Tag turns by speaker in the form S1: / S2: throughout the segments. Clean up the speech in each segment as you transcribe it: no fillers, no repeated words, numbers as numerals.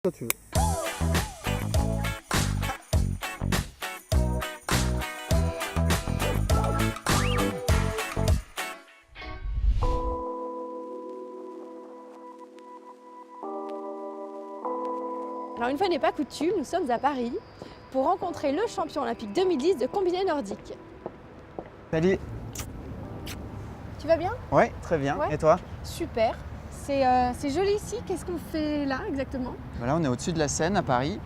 S1: Toi, tu veux.
S2: Alors une fois n'est pas coutume, nous sommes à Paris pour rencontrer le champion olympique 2010 de combiné nordique.
S3: Salut.
S2: Tu vas bien?
S3: Ouais, très bien.
S2: Ouais.
S3: Et toi?
S2: Super. C'est joli ici. Qu'est-ce qu'on fait là exactement?
S3: Voilà, on est au-dessus de la Seine à Paris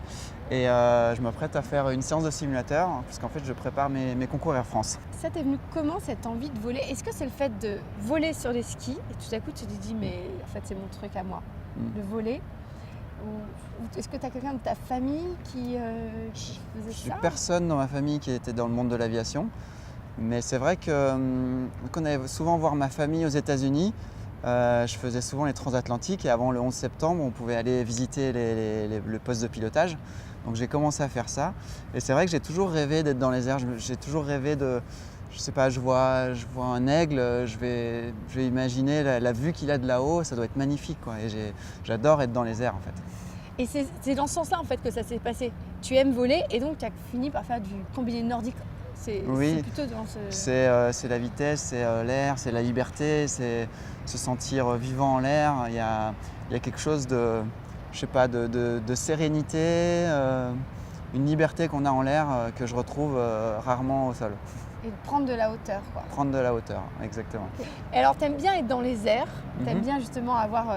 S3: et je m'apprête à faire une séance de simulateur puisqu'en fait je prépare mes concours Air France.
S2: Ça t'est venu comment cette envie de voler? Est-ce que c'est le fait de voler sur les skis et tout à coup tu te dis mais en fait c'est mon truc à moi, de voler? Ou est-ce que tu as quelqu'un de ta famille qui faisait
S3: Je
S2: ça?
S3: n'ai personne dans ma famille qui était dans le monde de l'aviation, mais c'est vrai qu'on allait souvent voir ma famille aux États-Unis. Je faisais souvent les transatlantiques et avant le 11 septembre, on pouvais aller visiter le poste de pilotage. Donc j'ai commencé à faire ça et c'est vrai que j'ai toujours rêvé d'être dans les airs. J'ai toujours rêvé de, je sais pas, je vois un aigle, je vais imaginer la vue qu'il a de là-haut, ça doit être magnifique quoi. Et j'adore être dans les airs en fait.
S2: Et c'est dans ce sens-là en fait que ça s'est passé. Tu aimes voler et donc tu as fini par faire du combiné nordique.
S3: Oui,
S2: c'est plutôt dans ce...
S3: c'est la vitesse, c'est l'air, c'est la liberté, c'est se sentir vivant en l'air. Il y a quelque chose de, je sais pas, de sérénité, une liberté qu'on a en l'air que je retrouve rarement au sol.
S2: Et de prendre de la hauteur quoi.
S3: Prendre de la hauteur, exactement.
S2: Et alors t'aimes bien être dans les airs, t'aimes bien justement avoir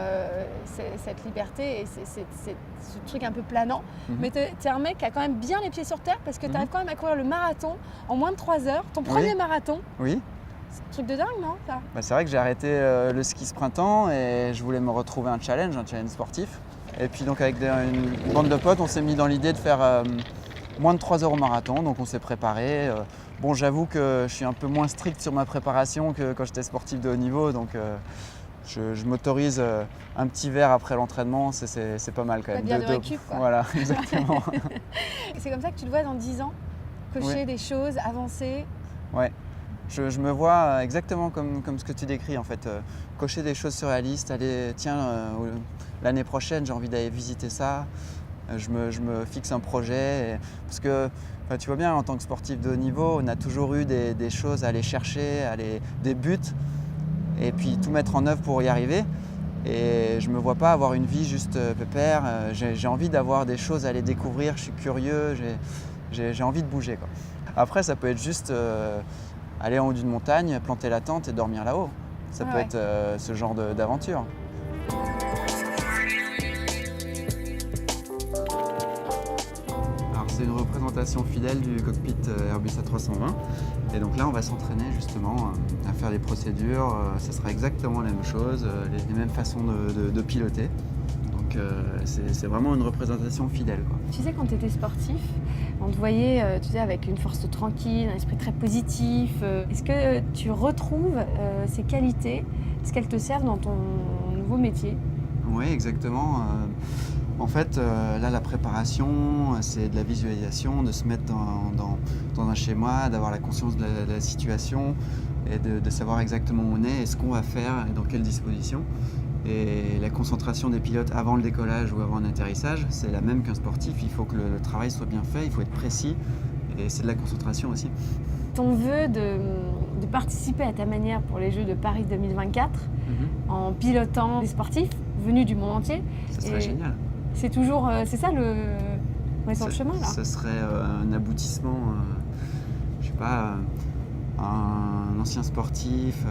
S2: cette liberté et ce truc un peu planant, mais t'es un mec qui a quand même bien les pieds sur terre parce que t'arrives quand même à courir le marathon en moins de 3 heures, ton premier marathon.
S3: Oui.
S2: C'est un truc de dingue, non ça?
S3: Bah, c'est vrai que j'ai arrêté le ski ce printemps et je voulais me retrouver un challenge sportif. Et puis donc avec une bande de potes, on s'est mis dans l'idée de faire moins de 3 heures au marathon, donc on s'est préparé. Bon, j'avoue que je suis un peu moins strict sur ma préparation que quand j'étais sportif de haut niveau, donc je m'autorise un petit verre après l'entraînement, c'est pas mal quand même.
S2: Pas de récup, quoi.
S3: Voilà, exactement.
S2: C'est comme ça que tu te vois dans 10 ans, cocher des choses, avancer.
S3: Ouais, je me vois exactement comme ce que tu décris en fait. Cocher des choses surréalistes, aller, tiens, l'année prochaine j'ai envie d'aller visiter ça. Je me fixe un projet, parce que tu vois bien, en tant que sportif de haut niveau, on a toujours eu des choses à aller chercher, des buts, et puis tout mettre en œuvre pour y arriver. Et je ne me vois pas avoir une vie juste pépère, j'ai envie d'avoir des choses à aller découvrir, je suis curieux, j'ai envie de bouger, quoi. Après, ça peut être juste aller en haut d'une montagne, planter la tente et dormir là-haut. Ça peut être ce genre d'aventure. C'est une représentation fidèle du cockpit Airbus A320 et donc là on va s'entraîner justement à faire des procédures, ça sera exactement la même chose, les mêmes façons de piloter, donc c'est vraiment une représentation fidèle, quoi.
S2: Tu sais, quand tu étais sportif, on te voyait avec une force tranquille, un esprit très positif. Est-ce que tu retrouves ces qualités? Est-ce qu'elles te servent dans ton nouveau métier?
S3: Oui, exactement. En fait, là, la préparation, c'est de la visualisation, de se mettre dans un schéma, d'avoir la conscience de la situation et de savoir exactement où on est et ce qu'on va faire et dans quelles dispositions. Et la concentration des pilotes avant le décollage ou avant un atterrissage, c'est la même qu'un sportif. Il faut que le travail soit bien fait, il faut être précis et c'est de la concentration aussi.
S2: Ton vœu de participer à ta manière pour les Jeux de Paris 2024 en pilotant des sportifs venus du monde entier.
S3: Ça serait génial.
S2: C'est toujours, c'est ça le... On est sur le chemin là.
S3: Ce serait un aboutissement, je sais pas, un ancien sportif,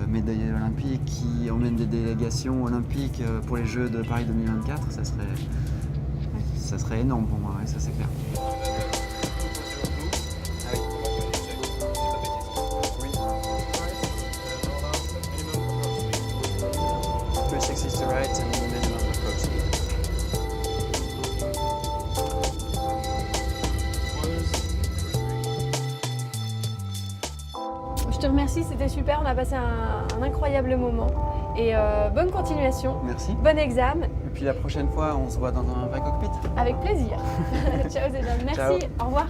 S3: médaillé olympique qui emmène des délégations olympiques pour les Jeux de Paris 2024, ça serait énorme pour moi, ouais, ça c'est clair.
S2: Je te remercie, c'était super, on a passé un incroyable moment et bonne continuation.
S3: Merci.
S2: Bon examen.
S3: Et puis la prochaine fois, on se voit dans un vrai cockpit.
S2: Avec plaisir. Ciao Zéjan, merci,
S3: Ciao.
S2: Au revoir.